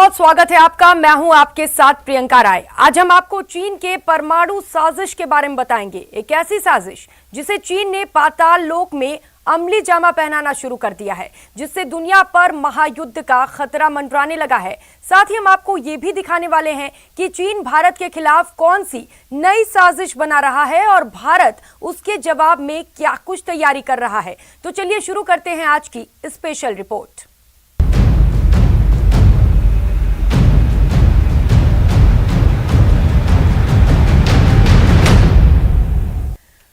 बहुत स्वागत है आपका। मैं हूं आपके साथ प्रियंका राय। आज हम आपको चीन के परमाणु साजिश के बारे में बताएंगे। एक ऐसी साजिश जिसे चीन ने पाताल लोक में अमली जामा पहनाना शुरू कर दिया है, जिससे दुनिया पर महायुद्ध का खतरा मंडराने लगा है। साथ ही हम आपको ये भी दिखाने वाले हैं कि चीन भारत के खिलाफ कौन सी नई साजिश बना रहा है और भारत उसके जवाब में क्या कुछ तैयारी कर रहा है। तो चलिए शुरू करते हैं आज की स्पेशल रिपोर्ट।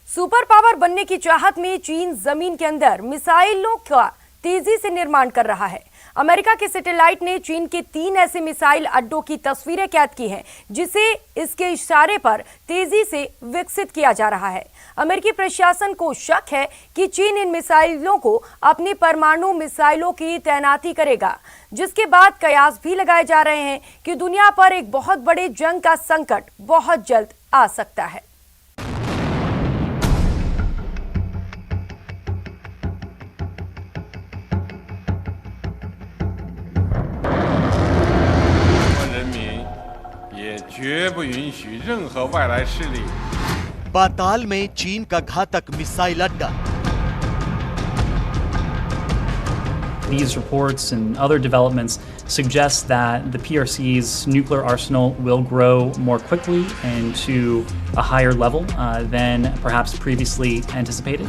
सुपर पावर बनने की चाहत में चीन जमीन के अंदर मिसाइलों का तेजी से निर्माण कर रहा है। अमेरिका के सैटेलाइट ने चीन के 3 ऐसे मिसाइल अड्डों की तस्वीरें कैद की हैं, जिसे इसके इशारे पर तेजी से विकसित किया जा रहा है। अमेरिकी प्रशासन को शक है कि चीन इन मिसाइलों को अपनी परमाणु मिसाइलों की तैनाती करेगा, जिसके बाद कयास भी लगाए जा रहे हैं कि दुनिया पर एक बहुत बड़े जंग का संकट बहुत जल्द आ सकता है। पाताल में चीन का घातक मिसाइल अड्डा। These reports and other developments suggest that the PRC's nuclear arsenal will grow more quickly and to a higher level than perhaps previously anticipated.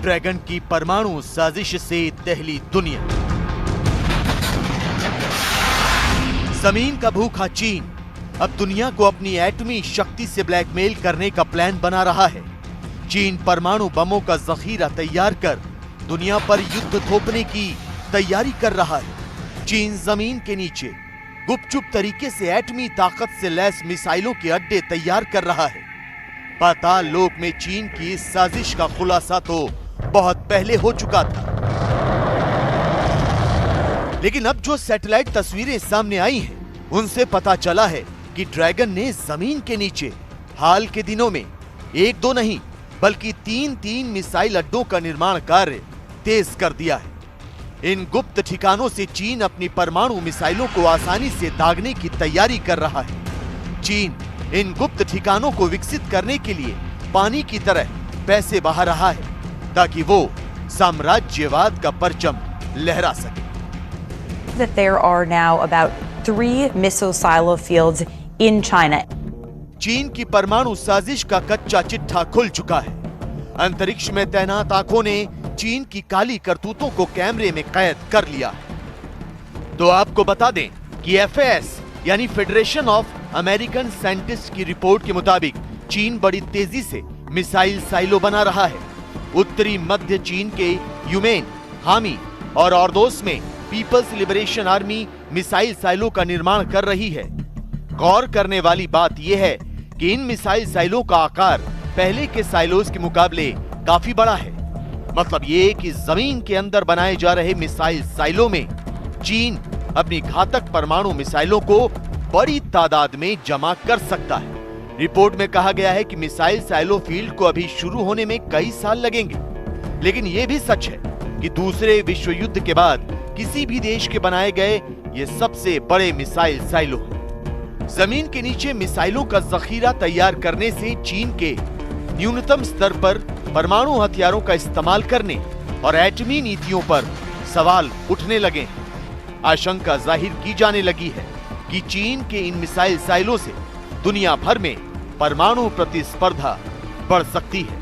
Dragon की परमाणु साजिश से दहली दुनिया। जमीन का भूखा चीन अब दुनिया को अपनी एटमी शक्ति से ब्लैकमेल करने का प्लान बना रहा है। चीन परमाणु बमों का जखीरा तैयार कर दुनिया पर युद्ध थोपने की तैयारी कर रहा है। चीन जमीन के नीचे गुपचुप तरीके से एटमी ताकत से लैस मिसाइलों के अड्डे तैयार कर रहा है। पाताल लोक में चीन की इस साजिश का खुलासा तो बहुत पहले हो चुका था, लेकिन अब जो सैटेलाइट तस्वीरें सामने आई हैं, उनसे पता चला है कि ड्रैगन ने जमीन के नीचे हाल के दिनों में 1-2 नहीं बल्कि 3 मिसाइल अड्डों का निर्माण कार्य तेज कर दिया है। इन गुप्त ठिकानों से चीन अपनी परमाणु मिसाइलों को आसानी से दागने की तैयारी कर रहा है। चीन इन गुप्त ठिकानों को विकसित करने के लिए पानी की तरह पैसे बहा रहा है, ताकि वो साम्राज्यवाद का परचम लहरा सके। That there are now about 3 missile silo fields in China. चीन की परमाणु साजिश का कच्चा चिट्ठा खुल चुका है। अंतरिक्ष में तैनात आंखों ने चीन की काली करतूतों को कैमरे में कैद कर लिया है। तो आपको बता दें कि FAS यानी फेडरेशन ऑफ अमेरिकन साइंटिस्ट की रिपोर्ट के मुताबिक चीन बड़ी तेजी से मिसाइल साइलो बना रहा है। उत्तरी मध्य चीन के यूमेन, हामी और ऑर्दोस में people's liberation army missile silo का निर्माण कर रही है। गौर करने वाली बात यह है कि इन मिसाइल साइलो का आकार पहले के साइलोस के मुकाबले काफी बड़ा है। मतलब ये कि जमीन के अंदर बनाए जा रहे मिसाइल साइलो में चीन अपनी घातक परमाणु मिसाइलों को बड़ी तादाद में जमा कर सकता है। रिपोर्ट में कहा गया है कि मिसाइल साइलो फील्ड को अभी शुरू होने में कई साल लगेंगे, लेकिन यह भी सच है कि दूसरे विश्व युद्ध के बाद किसी भी देश के बनाए गए ये सबसे बड़े मिसाइल साइलो हैं। जमीन के नीचे मिसाइलों का जखीरा तैयार करने से चीन के न्यूनतम स्तर पर परमाणु हथियारों का इस्तेमाल करने और एटमी नीतियों पर सवाल उठने लगे हैं। आशंका जाहिर की जाने लगी है कि चीन के इन मिसाइल साइलों से दुनिया भर में परमाणु प्रतिस्पर्धा बढ़ सकती है।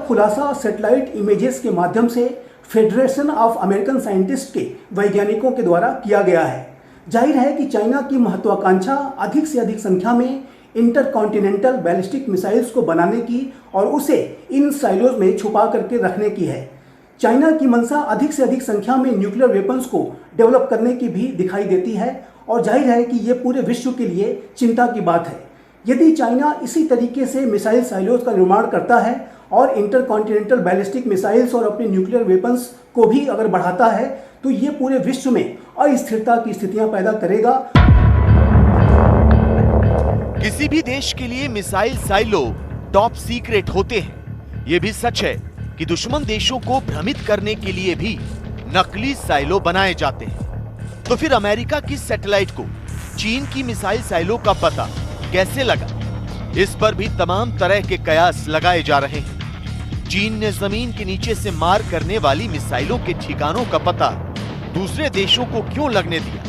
खुलासा सैटेलाइट इमेजेस के माध्यम से फेडरेशन ऑफ अमेरिकन साइंटिस्ट के वैज्ञानिकों के द्वारा किया गया है। जाहिर है कि चाइना की महत्वाकांक्षा अधिक से अधिक संख्या में इंटरकॉन्टिनेंटल बैलिस्टिक मिसाइल्स को बनाने की और उसे इन साइलोज में छुपा करके रखने की है। चाइना की मंशा अधिक से अधिक संख्या में न्यूक्लियर वेपन्स को डेवलप करने की भी दिखाई देती है और जाहिर है कि ये पूरे विश्व के लिए चिंता की बात है। यदि चाइना इसी तरीके से मिसाइल साइलोज का निर्माण करता है और इंटरकॉन्टिनेंटल बैलिस्टिक मिसाइल्स और अपने न्यूक्लियर वेपन्स को भी अगर बढ़ाता है, तो ये पूरे विश्व में अस्थिरता की स्थितियां पैदा करेगा। किसी भी देश के लिए मिसाइल साइलो टॉप सीक्रेट होते हैं। यह भी सच है कि दुश्मन देशों को भ्रमित करने के लिए भी नकली साइलो बनाए जाते हैं। तो फिर अमेरिका की सैटेलाइट को चीन की मिसाइल साइलों का पता कैसे लगा? इस पर भी तमाम तरह के कयास लगाए जा रहे हैं। चीन ने जमीन के नीचे से मार करने वाली मिसाइलों के ठिकानों का पता दूसरे देशों को क्यों लगने दिया,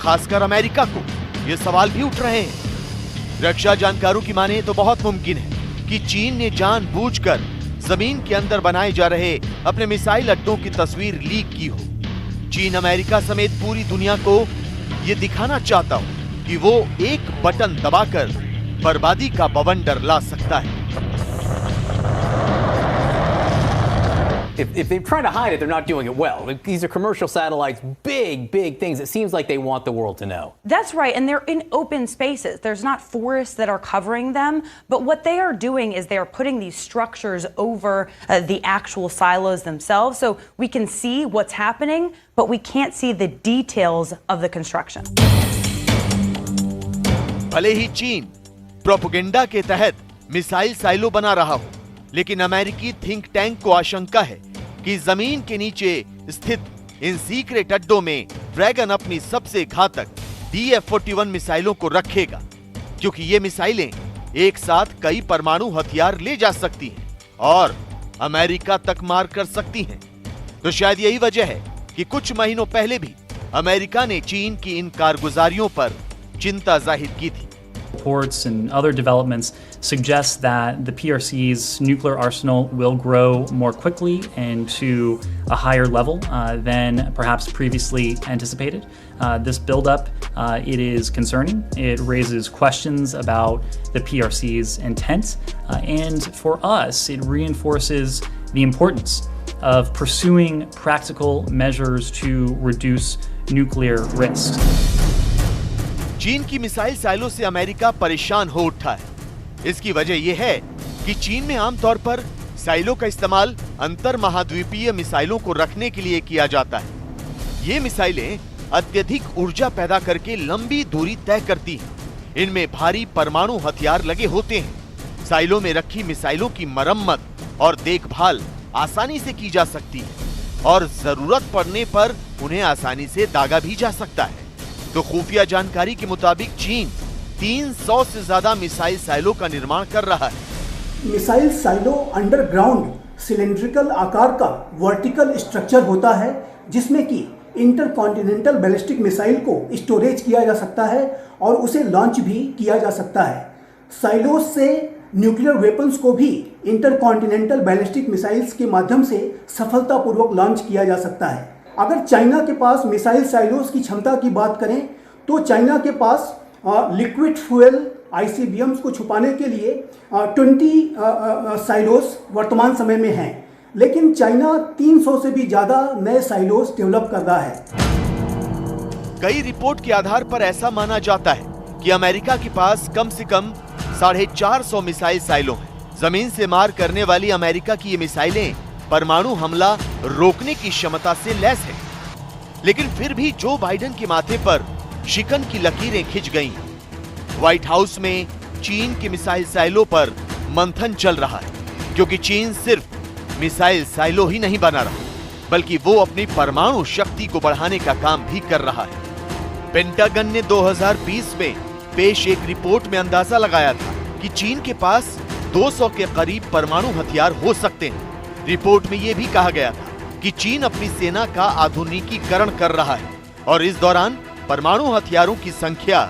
खासकर अमेरिका को? ये सवाल भी उठ रहे हैं। रक्षा जानकारों की माने तो बहुत मुमकिन है कि चीन ने जानबूझकर जमीन के अंदर बनाए जा रहे अपने मिसाइल अड्डों की तस्वीर लीक की हो। चीन अमेरिका समेत पूरी दुनिया को यह दिखाना चाहता हो कि वो एक बटन दबाकर बर्बादी का बवंडर ला सकता है। If they're trying to hide it, they're not doing it well. These are commercial satellites, big things. It seems like they want the world to know. That's right, and they're in open spaces. There's not forests that are covering them, but what they are doing is they are putting these structures over the actual silos themselves, so we can see what's happening, but we can't see the details of the construction. भले ही चीन propaganda के तहत missile silo बना रहा हो, लेकिन अमेरिकी think tank को आशंका है कि जमीन के नीचे स्थित इन सीक्रेट अड्डों में ड्रैगन अपनी सबसे घातक DF-41 मिसाइलों को रखेगा, क्योंकि ये मिसाइलें एक साथ कई परमाणु हथियार ले जा सकती हैं और अमेरिका तक मार कर सकती हैं। तो शायद यही वजह है कि कुछ महीनों पहले भी अमेरिका ने चीन की इन कारगुजारियों पर चिंता जाहिर की थी। Reports and other developments suggest that the PRC's nuclear arsenal will grow more quickly and to a higher level than perhaps previously anticipated. This buildup, it is concerning. It raises questions about the PRC's intent, and for us, it reinforces the importance of pursuing practical measures to reduce nuclear risks. चीन की missile साइलों से America परेशान हो उठा है। इसकी वजह यह है कि चीन में आमतौर पर साइलों का इस्तेमाल अंतर महाद्वीपीय मिसाइलों को रखने के लिए किया जाता है। ये मिसाइलें अत्यधिक ऊर्जा पैदा करके लंबी दूरी तय करती हैं। इनमें भारी परमाणु हथियार लगे होते हैं। साइलों में रखी मिसाइलों की मरम्मत और देखभाल आसानी से की जा सकती है और जरूरत पड़ने पर उन्हें आसानी से दागा भी जा सकता है। तो खुफिया जानकारी के मुताबिक चीन 300 से ज्यादा मिसाइल साइलों का निर्माण कर रहा है। मिसाइल साइलो अंडरग्राउंड सिलेंड्रिकल आकार का वर्टिकल स्ट्रक्चर होता है, जिसमें कि इंटरकॉन्टिनेंटल बैलिस्टिक मिसाइल को स्टोरेज किया जा सकता है और उसे लॉन्च भी किया जा सकता है। साइलोज से न्यूक्लियर वेपन्स को भी इंटरकॉन्टिनेंटल बैलिस्टिक मिसाइल्स के माध्यम से सफलतापूर्वक लॉन्च किया जा सकता है। अगर चाइना के पास मिसाइल साइलोज की क्षमता की बात करें तो चाइना के पास लिक्विड फ्यूल ICBMs को छुपाने के लिए 20 साइलोज वर्तमान समय में हैं, लेकिन चाइना 300 से भी ज्यादा नए साइलोज डेवलप कर रहा है। कई रिपोर्ट के आधार पर ऐसा माना जाता है कि अमेरिका के पास कम से कम 450 मिसाइल साइलों हैं। जमीन से मार करने वाली अमेरिका की ये मिसाइलें परमाणु हमला रोकने की क्षमता से लैस है, लेकिन फिर भी जो बाइडेन के माथे पर शिकन की लकीरें खिंच गईं। व्हाइट हाउस में चीन की मिसाइल साइलों पर मंथन चल रहा है, क्योंकि चीन सिर्फ मिसाइल साइलो ही नहीं बना रहा, बल्कि वो अपनी परमाणु शक्ति को बढ़ाने का काम भी कर रहा है। पेंटागन ने 2020 में पेश एक रिपोर्ट में अंदाजा लगाया था कि चीन के पास 200 के करीब परमाणु हथियार हो सकते हैं। रिपोर्ट में यह भी कहा गया था कि चीन अपनी सेना का आधुनिकीकरण कर रहा है और इस दौरान परमाणु हथियारों की संख्या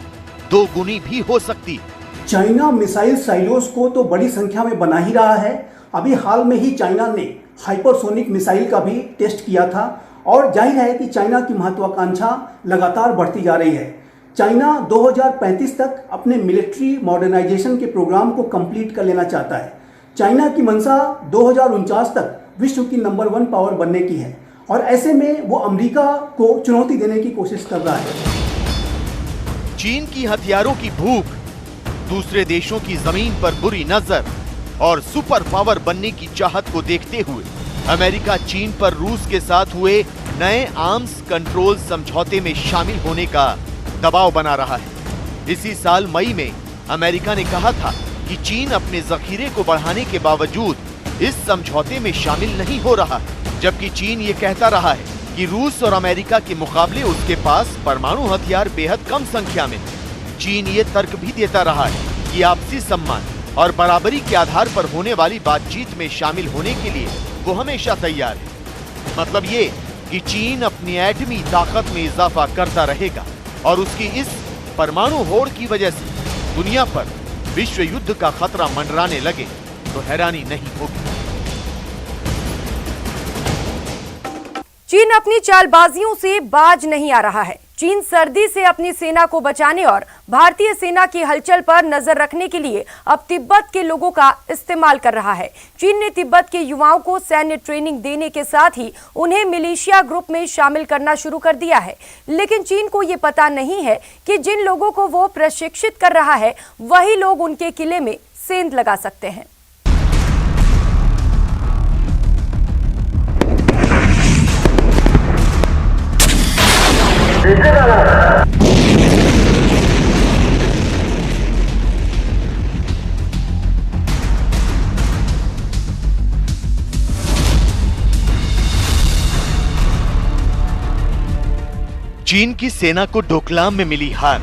2 गुनी भी हो सकती है। चाइना मिसाइल साइलोज को तो बड़ी संख्या में बना ही रहा है। अभी हाल में ही चाइना ने हाइपरसोनिक मिसाइल का भी टेस्ट किया था और जाहिर है कि चाइना की महत्वाकांक्षा लगातार बढ़ती जा रही है। चाइना 2035 तक अपने मिलिट्री मॉडर्नाइजेशन के प्रोग्राम को कंप्लीट कर लेना चाहता है। चाइना की मंशा 2049 तक विश्व की नंबर 1 पावर बनने की है और ऐसे में वो अमेरिका को चुनौती देने की कोशिश कर रहा है। चीन की हथियारों की भूख, दूसरे देशों की जमीन पर बुरी नजर और सुपर पावर बनने की चाहत को देखते हुए अमेरिका चीन पर रूस के साथ हुए नए आर्म्स कंट्रोल समझौते में शामिल होने का दबाव बना रहा है। इसी साल मई में अमेरिका ने कहा था कि चीन अपने जखीरे को बढ़ाने के बावजूद इस समझौते में शामिल नहीं हो रहा, जबकि चीन ये कहता रहा है कि रूस और अमेरिका के मुकाबले उसके पास परमाणु हथियार बेहद कम संख्या में है। चीन ये तर्क भी देता रहा है कि आपसी सम्मान और बराबरी के आधार पर होने वाली बातचीत में शामिल होने के लिए वो हमेशा तैयार है। मतलब ये कि चीन अपनी एटमी ताकत में इजाफा करता रहेगा और उसकी इस परमाणु होड़ की वजह से दुनिया पर विश्व युद्ध का खतरा मंडराने लगे तो हैरानी नहीं होगी। चीन अपनी चालबाजियों से बाज नहीं आ रहा है। चीन सर्दी से अपनी सेना को बचाने और भारतीय सेना की हलचल पर नजर रखने के लिए अब तिब्बत के लोगों का इस्तेमाल कर रहा है। चीन ने तिब्बत के युवाओं को सैन्य ट्रेनिंग देने के साथ ही उन्हें मिलिशिया ग्रुप में शामिल करना शुरू कर दिया है। लेकिन चीन को ये पता नहीं है कि जिन लोगों को वो प्रशिक्षित कर रहा है वही लोग उनके किले में सेंध लगा सकते हैं। चीन की सेना को डोकलाम में मिली हार।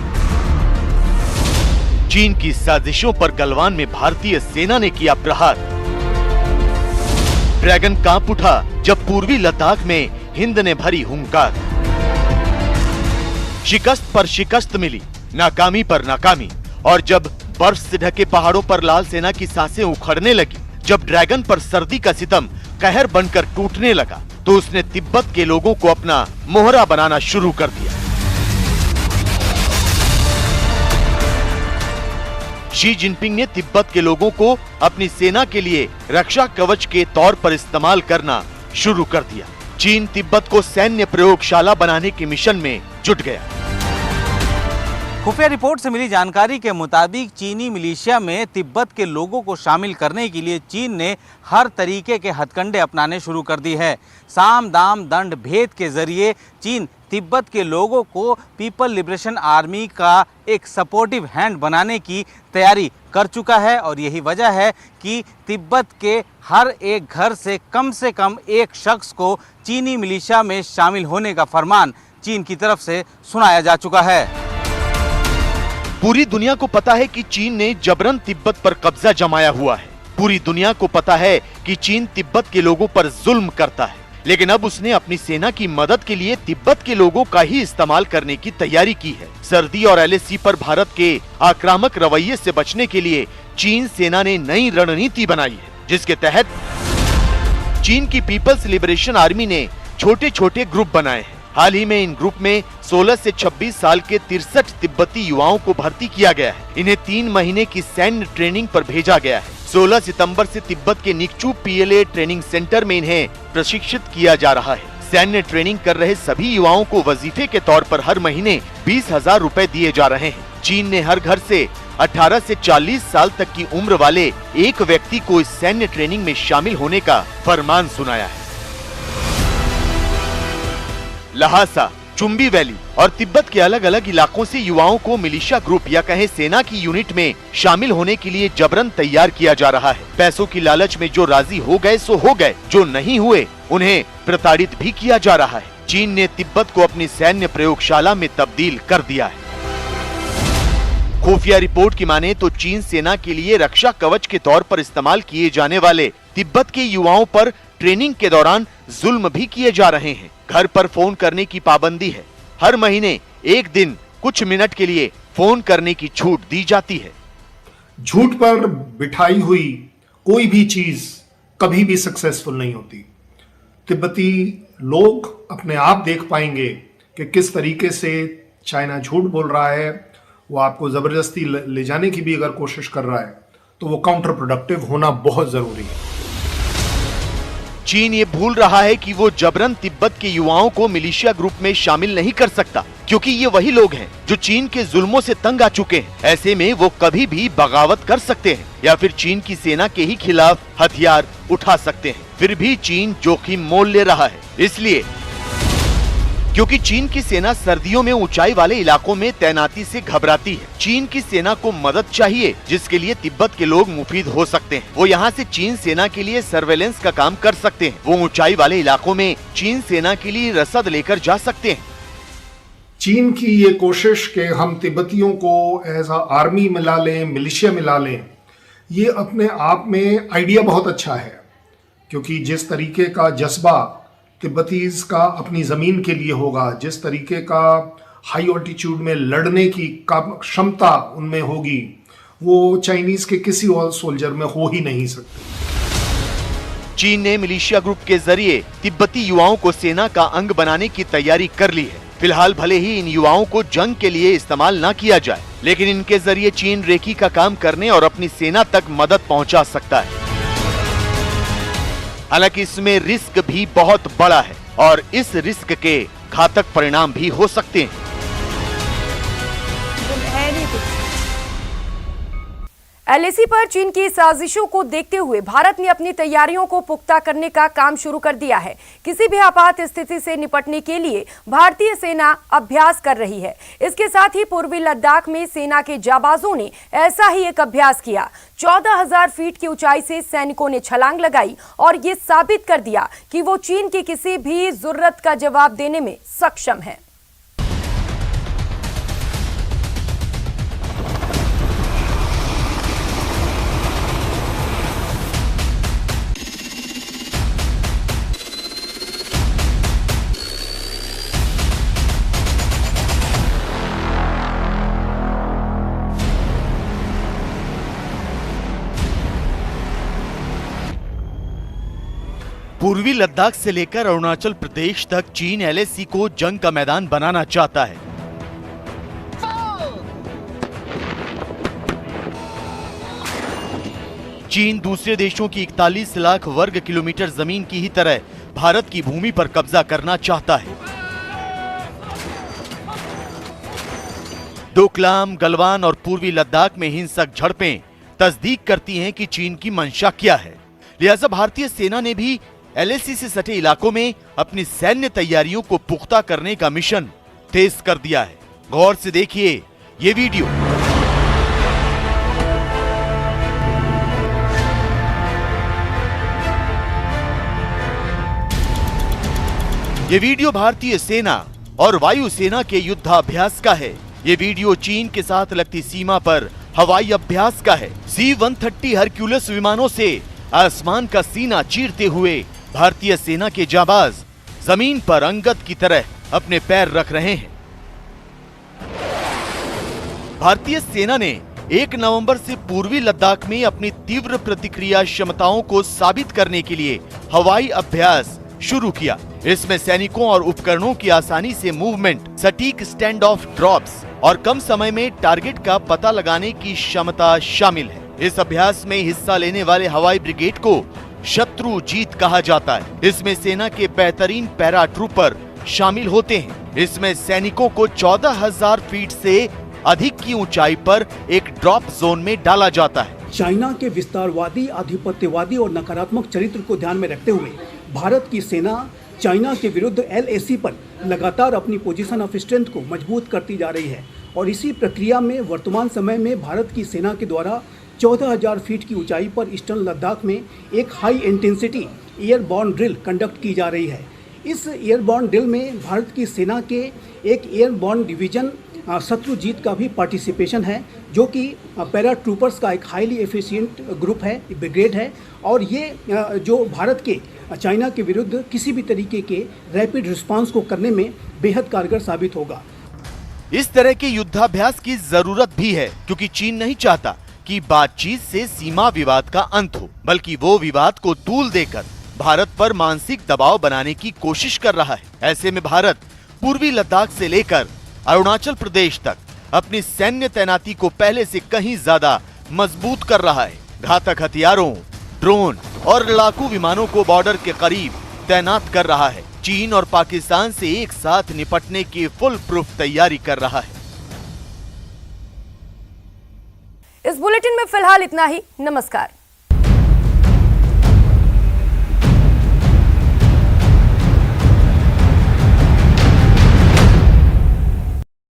चीन की साजिशों पर गलवान में भारतीय सेना ने किया प्रहार। ड्रैगन कांप उठा जब पूर्वी लद्दाख में हिंद ने भरी हुंकार। शिकस्त पर शिकस्त मिली, नाकामी पर नाकामी, और जब बर्फ से ढके पहाड़ों पर लाल सेना की सांसें उखड़ने लगी, जब ड्रैगन पर सर्दी का सितम कहर बनकर टूटने लगा, तो उसने तिब्बत के लोगों को अपना मोहरा बनाना शुरू कर दिया। शी जिनपिंग ने तिब्बत के लोगों को अपनी सेना के लिए रक्षा कवच के तौर पर इस्तेमाल करना शुरू कर दिया। चीन तिब्बत को सैन्य प्रयोगशाला बनाने के मिशन में जुट गया। खुफिया रिपोर्ट से मिली जानकारी के मुताबिक चीनी मिलिशिया में तिब्बत के लोगों को शामिल करने के लिए चीन ने हर तरीके के हथकंडे अपनाने शुरू कर दी है। साम दाम दंड भेद के जरिए चीन तिब्बत के लोगों को पीपल लिबरेशन आर्मी का एक सपोर्टिव हैंड बनाने की तैयारी कर चुका है और यही वजह है कि तिब्बत के हर एक घर से कम एक शख्स को चीनी मिलिशिया में शामिल होने का फरमान चीन की तरफ से सुनाया जा चुका है। पूरी दुनिया को पता है कि चीन ने जबरन तिब्बत पर कब्जा जमाया हुआ है। पूरी दुनिया को पता है कि चीन तिब्बत के लोगों पर जुल्म करता है, लेकिन अब उसने अपनी सेना की मदद के लिए तिब्बत के लोगों का ही इस्तेमाल करने की तैयारी की है। सर्दी और LAC पर भारत के आक्रामक रवैये से बचने के लिए चीन सेना ने नई रणनीति बनाई है, जिसके तहत चीन की पीपल्स लिबरेशन आर्मी ने छोटे छोटे ग्रुप बनाए हैं। हाल ही में इन ग्रुप में 16 से 26 साल के 63 तिब्बती युवाओं को भर्ती किया गया है। इन्हें 3 महीने की सैन्य ट्रेनिंग पर भेजा गया है। 16 सितंबर से तिब्बत के निकचू PLA ट्रेनिंग सेंटर में इन्हें प्रशिक्षित किया जा रहा है। सैन्य ट्रेनिंग कर रहे सभी युवाओं को वजीफे के तौर पर हर महीने 20,000 रुपए दिए जा रहे हैं। चीन ने हर घर से 18 से 40 साल तक की उम्र वाले एक व्यक्ति को इस सैन्य ट्रेनिंग में शामिल होने का फरमान सुनाया है। लहासा, चुम्बी वैली और तिब्बत के अलग अलग इलाकों से युवाओं को मिलिशिया ग्रुप या कहें सेना की यूनिट में शामिल होने के लिए जबरन तैयार किया जा रहा है। पैसों की लालच में जो राजी हो गए सो हो गए, जो नहीं हुए उन्हें प्रताड़ित भी किया जा रहा है। चीन ने तिब्बत को अपनी सैन्य प्रयोगशाला में तब्दील कर दिया है। खुफिया रिपोर्ट की माने तो चीन सेना के लिए रक्षा कवच के तौर पर इस्तेमाल किए जाने वाले तिब्बत के युवाओं पर ट्रेनिंग के दौरान जुल्म भी किए जा रहे हैं। घर पर फोन करने की पाबंदी है। हर महीने एक दिन कुछ मिनट के लिए फोन करने की छूट दी जाती है। झूठ पर बिठाई हुई कोई भी चीज कभी भी सक्सेसफुल नहीं होती। तिब्बती लोग अपने आप देख पाएंगे कि किस तरीके से चाइना झूठ बोल रहा है। वो आपको जबरदस्ती ले जाने की भी अगर कोशिश कर रहा है तो वो काउंटर प्रोडक्टिव होना बहुत जरूरी है। चीन ये भूल रहा है कि वो जबरन तिब्बत के युवाओं को मिलिशिया ग्रुप में शामिल नहीं कर सकता, क्योंकि ये वही लोग हैं जो चीन के जुल्मों से तंग आ चुके हैं। ऐसे में वो कभी भी बगावत कर सकते हैं या फिर चीन की सेना के ही खिलाफ हथियार उठा सकते हैं। फिर भी चीन जोखिम मोल ले रहा है। इसलिए क्योंकि चीन की सेना सर्दियों में ऊंचाई वाले इलाकों में तैनाती से घबराती है। चीन की सेना को मदद चाहिए, जिसके लिए तिब्बत के लोग मुफीद हो सकते हैं। वो यहाँ से चीन सेना के लिए सर्वेलेंस का काम कर सकते हैं। वो ऊंचाई वाले इलाकों में चीन सेना के लिए रसद लेकर जा सकते हैं। चीन की ये कोशिश कि हम तिब्बतियों को एज अ आर्मी मिला लें, मिलिशिया मिला लें, ये अपने आप में आइडिया बहुत अच्छा है, क्योंकि जिस तरीके का जज्बा तिब्बतीज का अपनी ज़मीन के लिए होगा, जिस तरीके का हाई ऑल्टीट्यूड में लड़ने की क्षमता उनमें होगी, वो चाइनीज़ के किसी और सोल्जर में हो ही नहीं सकती। चीन ने मिलिशिया ग्रुप के जरिए तिब्बती युवाओं को सेना का अंग बनाने की तैयारी कर ली है। फिलहाल भले ही इन युवाओं को जंग के लिए इस्तेमाल न किया जाए, लेकिन इनके जरिए चीन रेकी का काम करने और अपनी सेना तक मदद पहुंचा सकता है। हालांकि इसमें रिस्क भी बहुत बड़ा है और इस रिस्क के घातक परिणाम भी हो सकते हैं। एलएसी पर चीन की साजिशों को देखते हुए भारत ने अपनी तैयारियों को पुख्ता करने का काम शुरू कर दिया है। किसी भी आपात स्थिति से निपटने के लिए भारतीय सेना अभ्यास कर रही है। इसके साथ ही पूर्वी लद्दाख में सेना के जाबाजों ने ऐसा ही एक अभ्यास किया। 14,000 फीट की ऊंचाई से सैनिकों ने छलांग लगाई और ये साबित कर दिया कि वो चीन की किसी भी जरूरत का जवाब देने में सक्षम है। पूर्वी लद्दाख से लेकर अरुणाचल प्रदेश तक चीन एलएसी को जंग का मैदान बनाना चाहता है। चीन दूसरे देशों की 41 लाख वर्ग किलोमीटर जमीन की ही तरह भारत की भूमि पर कब्जा करना चाहता है। डोकलाम, गलवान और पूर्वी लद्दाख में हिंसक झड़पें तस्दीक करती हैं कि चीन की मंशा क्या है। लिहाजा भारतीय सेना ने भी एलएसी से सटे इलाकों में अपनी सैन्य तैयारियों को पुख्ता करने का मिशन तेज कर दिया है। गौर से देखिए ये वीडियो। ये वीडियो भारतीय सेना और वायु सेना के युद्धाभ्यास का है। ये वीडियो चीन के साथ लगती सीमा पर हवाई अभ्यास का है। C-130 हरक्यूलिस विमानों से आसमान का सीना चीरते हुए भारतीय सेना के जाबाज जमीन पर अंगद की तरह अपने पैर रख रहे हैं। भारतीय सेना ने 1 नवंबर से पूर्वी लद्दाख में अपनी तीव्र प्रतिक्रिया क्षमताओं को साबित करने के लिए हवाई अभ्यास शुरू किया। इसमें सैनिकों और उपकरणों की आसानी से मूवमेंट, सटीक स्टैंड ऑफ ड्रॉप्स और कम समय में टारगेट का पता लगाने की क्षमता शामिल है। इस अभ्यास में हिस्सा लेने वाले हवाई ब्रिगेड को शत्रु जीत कहा जाता है। इसमें सेना के बेहतरीन पैरा ट्रूपर शामिल होते हैं। इसमें सैनिकों को 14,000 फीट से अधिक की ऊंचाई पर एक ड्रॉप जोन में डाला जाता है। चाइना के विस्तारवादी, आधिपत्यवादी और नकारात्मक चरित्र को ध्यान में रखते हुए भारत की सेना चाइना के विरुद्ध एलएसी पर लगातार अपनी पोजीशन ऑफ स्ट्रेंथ को मजबूत करती जा रही है और इसी प्रक्रिया में वर्तमान समय में भारत की सेना के द्वारा 14,000 फीट की ऊंचाई पर ईस्टर्न लद्दाख में एक high intensity airborne drill conduct की जा रही है। इस एयरबॉर्न ड्रिल में भारत की सेना के एक एयरबॉर्न डिवीजन शत्रुजीत का भी पार्टिसिपेशन है, जो कि पैरा ट्रूपर्स का एक हाईली एफिशिएंट ग्रुप है, ब्रिगेड है और ये जो भारत के चाइना के विरुद्ध किसी भी तरीके के रैपिड रिस्पांस को करने में बेहद कारगर साबित होगा। इस तरह के युद्धाभ्यास की जरूरत भी है, क्योंकि चीन नहीं चाहता कि बातचीत से सीमा विवाद का अंत हो, बल्कि वो विवाद को तूल देकर भारत पर मानसिक दबाव बनाने की कोशिश कर रहा है। ऐसे में भारत पूर्वी लद्दाख से लेकर अरुणाचल प्रदेश तक अपनी सैन्य तैनाती को पहले से कहीं ज्यादा मजबूत कर रहा है। घातक हथियारों, ड्रोन और लड़ाकू विमानों को बॉर्डर के करीब तैनात कर रहा है। चीन और पाकिस्तान से एक साथ निपटने की फुल प्रूफ तैयारी कर रहा है। इस बुलेटिन में फिलहाल इतना ही। नमस्कार।